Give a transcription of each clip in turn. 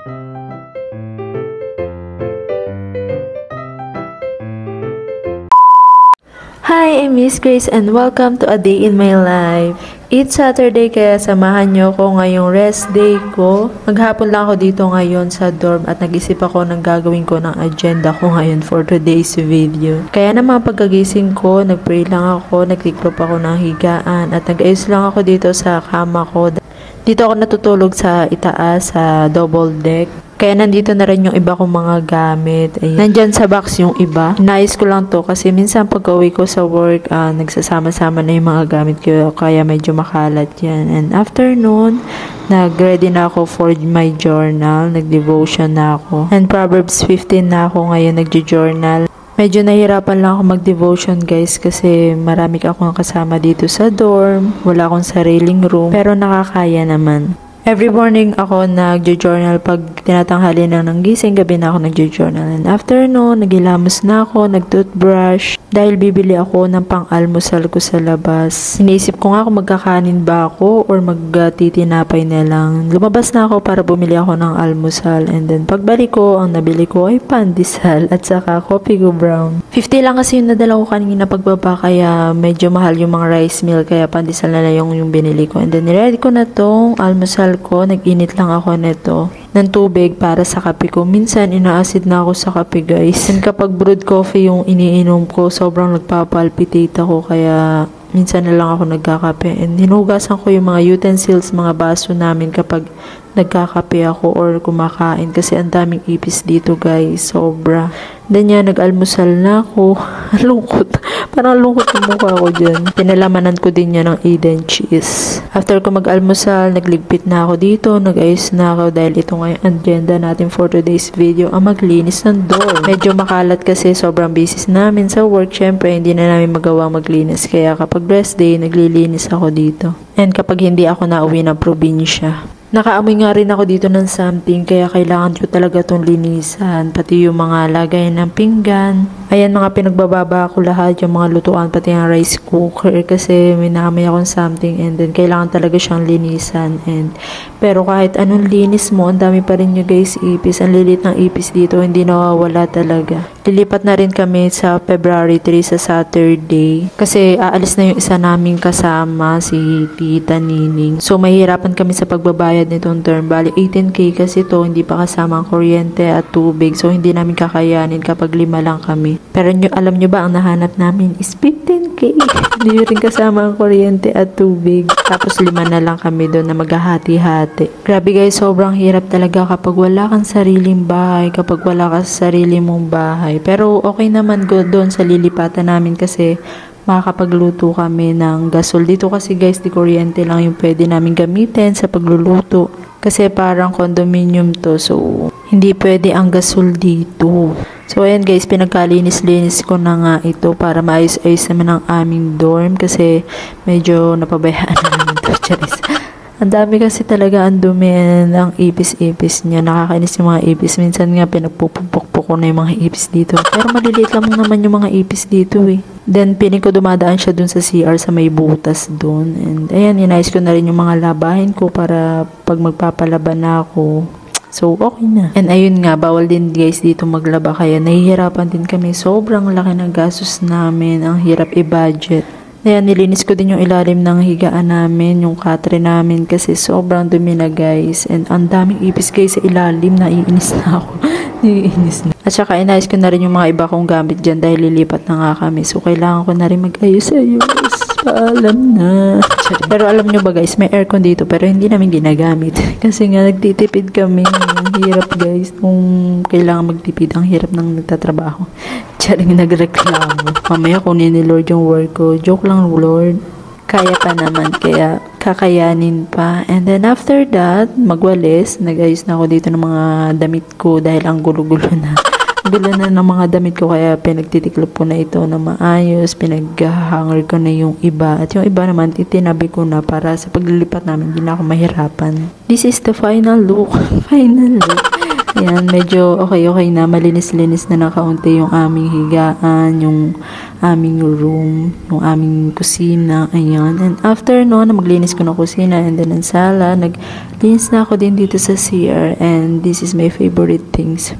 Hi, I'm Miss Grace and welcome to a day in my life. It's Saturday kaya samahan nyo ko ngayong rest day ko. Maghapon lang ako dito ngayon sa dorm at nag-isip ako ng gagawin ko ng agenda ko ngayon for today's video. Kaya naman pagkagising ko, nag-pray lang ako, nag-tiklop ako ng higaan at nag-ayos lang ako dito sa kama ko. Dito ako natutulog sa itaas sa double deck. Kaya nandito na rin yung iba kong mga gamit. Ayan. Nandyan sa box yung iba. Nais ko lang to kasi minsan pag-uwi ko sa work, nagsasama-sama na yung mga gamit ko. Kaya medyo makalat yan. And after noon, nag-ready na ako for my journal. Nag-devotion na ako. And Proverbs 15 na ako ngayon nag-journal. Medyo nahirapan lang ako mag-devotion guys kasi marami akong kasama dito sa dorm. Wala akong sariling room. Pero nakakaya naman. Every morning ako nag-journal pag tinatanghali na ng gising, gabi na ako nag-journal. And after no, naghilamos na ako, nag-toothbrush dahil bibili ako ng pang-almusal ko sa labas. Iniisip ko nga kung magkakanin ba ako or magtitinapay na lang. Lumabas na ako para bumili ako ng almusal and then pagbalik ko, ang nabili ko ay pandesal at saka coffee ko brown. 50 lang kasi yung nadala ko kanina pagbaba kaya medyo mahal yung mga rice meal kaya pandesal na lang yung binili ko. And then ready ko na tong almusal ko, nag-init lang ako nito ng tubig para sa kape ko. Minsan, ina-acid na ako sa kape guys. And kapag brewed coffee yung iniinom ko, sobrang nagpapalpitate ako kaya minsan na lang ako nagkakape. And hinugasan ko yung mga utensils, mga baso namin kapag nagkakape ako or kumakain kasi ang daming ipis dito guys, sobra. Then yan, nag-almusal na ako. Lungkot. Parang lungkot yung mukha ko dyan. Pinalamanan ko din yan ng Eden cheese. After ko mag-almusal, nagligpit na ako dito, nag-ayos na ako dahil ito nga yung agenda natin for today's video, ang maglinis ng door. Medyo makalat kasi sobrang busy namin sa work. Syempre, hindi na namin magawang maglinis. Kaya kapag rest day, naglilinis ako dito. And kapag hindi ako nauwi ng probinsya. Nakaamoy nga rin ako dito ng something kaya kailangan ko talaga itong linisan. Pati yung mga lagay ng pinggan. Ayan, mga pinagbababa ko lahat. Yung mga lutuan, pati yung rice cooker. Kasi may naamoy akong something and then kailangan talaga siyang linisan. Pero kahit anong linis mo, ang dami pa rin nyo guys ipis. Ang lilit ng ipis dito, hindi nawawala talaga. Lilipat na rin kami sa February 3 sa Saturday. Kasi aalis na yung isa naming kasama, si Tita Nining. So mahirapan kami sa pagbabayad nitong term. Bali 18K kasi to, hindi pa kasama ang kuryente at tubig. So hindi namin kakayanin kapag 5 lang kami. Pero alam nyo ba, ang nahanap namin is 15K. Hindi rin kasama ang kuryente at tubig. Tapos 5 na lang kami doon na maghahati-hati. Grabe guys, sobrang hirap talaga kapag wala kang sariling bahay, kapag wala ka sa sarili mong bahay. Pero okay naman doon sa lilipatan namin kasi makakapagluto kami ng gasol. Dito kasi guys, di kuryente lang yung pwede namin gamitin sa pagluluto. Kasi parang condominium to. So, hindi pwede ang gasol dito. So, ayan guys, pinagkalinis-linis ko na nga ito para maayos-ayos naman ang aming dorm. Kasi medyo napabayaan namin ito. Charis. Ang dami kasi talaga ang dumi ang ipis-ipis niya. Nakakainis yung mga ipis. Minsan nga pinagpupukpok ko na yung mga ipis dito. Pero maliliit lang naman yung mga ipis dito eh. Then piling ko dumadaan siya dun sa CR sa may butas dun. And ayan, inayos ko na rin yung mga labahin ko para pag magpapalaban na ako. So, okay na. And ayun nga, bawal din guys dito maglaba. Kaya nahihirapan din kami. Sobrang laki ng gastos namin. Ang hirap i-budget. Ayan, nilinis ko din yung ilalim ng higaan namin, yung katre namin kasi sobrang dumi na guys. And ang daming ipis guys sa ilalim, naiinis na ako. Naiinis na. At saka inayos ko na rin yung mga iba kong gamit dyan dahil lilipat na nga kami. So kailangan ko na rin mag-ayos-ayos. Paalam na. Pero alam nyo ba guys, may aircon dito pero hindi namin ginagamit. Kasi nga nagtitipid kami. Ang hirap guys kung kailangan magtipid. Ang hirap ng nagtatrabaho. Charing nagreklamo. Mamaya kunin ni Lord yung work ko. Joke lang Lord. Kaya pa naman, kaya kakayanin pa. And then after that, magwalis. Nag-ayos na ako dito ng mga damit ko dahil ang gulo-gulo na. Gulo na ng mga damit ko kaya pinagtitiklop ko na ito na maayos. Pinag-hanger ko na yung iba. At yung iba naman, itinabi ko na para sa paglilipat namin, hindi na ako mahirapan. This is the final look. Final look. Yan, medyo okay na, malinis-linis na ng kaunti yung aming higaan, yung aming room, yung aming kusina, ayan. And after noon, maglinis ko ng kusina and then ang sala, naglinis na ako din dito sa CR and this is my favorite things.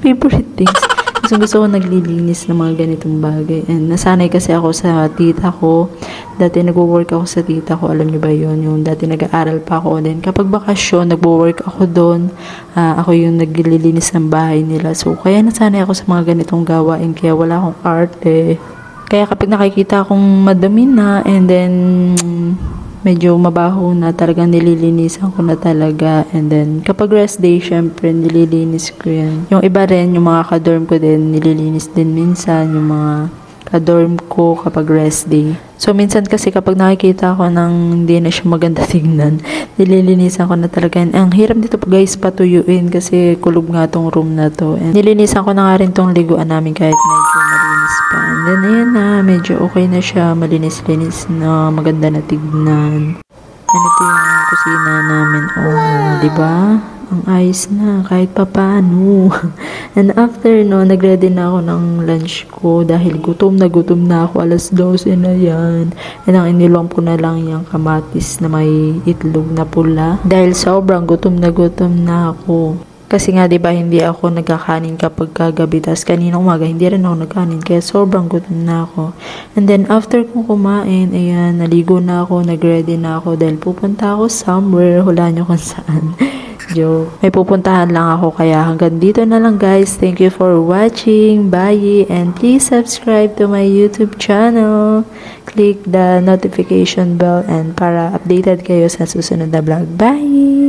Gusto ko naglilinis ng mga ganitong bagay. And nasanay kasi ako sa tita ko. Dati nag-work ako sa tita ko. Alam niyo ba yun? Yung dati nag-aaral pa ako. Then kapag bakasyon, nag-work ako doon. Ako yung naglilinis ng bahay nila. So, kaya nasanay ako sa mga ganitong gawain. Kaya wala akong arte. Kaya kapag nakikita akong madami na and then medyo mabaho na, talagang nililinisan ko na talaga. And then, kapag rest day, syempre, nililinis ko yan. Yung iba rin, yung mga ka-dorm ko din, nililinis din minsan, yung mga ka-dorm ko kapag rest day. So, minsan kasi kapag nakikita ko nang hindi na siya maganda tignan, nililinisan ko na talaga. And ang hirap dito guys, patuyuin kasi kulog nga tong room na to. And nilinisan ko na nga rin tong liguan namin kahit medyo malinis pa. And then, ayan na, medyo okay na siya, malinis-linis na, maganda na tignan. And ito yung kusina namin. Oh, diba? Ang ayos na, kahit pa paano. And after no, nagready na ako ng lunch ko dahil gutom na ako. 12:00 na yan. And ang iniluwam ko na lang yung kamatis na may itlog na pula. Dahil sobrang gutom na ako. Kasi nga, diba, hindi ako nagkakanin kapag kagabi. Tapos kanina umaga, hindi rin ako nagkanin. Kaya sobrang gutom na ako. And then, after kong kumain, ayan, naligo na ako, nagready na ako. Dahil pupunta ako somewhere. Hulaan nyo kung saan. Joke. May pupuntahan lang ako. Kaya hanggang dito na lang guys. Thank you for watching. Bye. And please subscribe to my YouTube channel. Click the notification bell and para updated kayo sa susunod na vlog. Bye!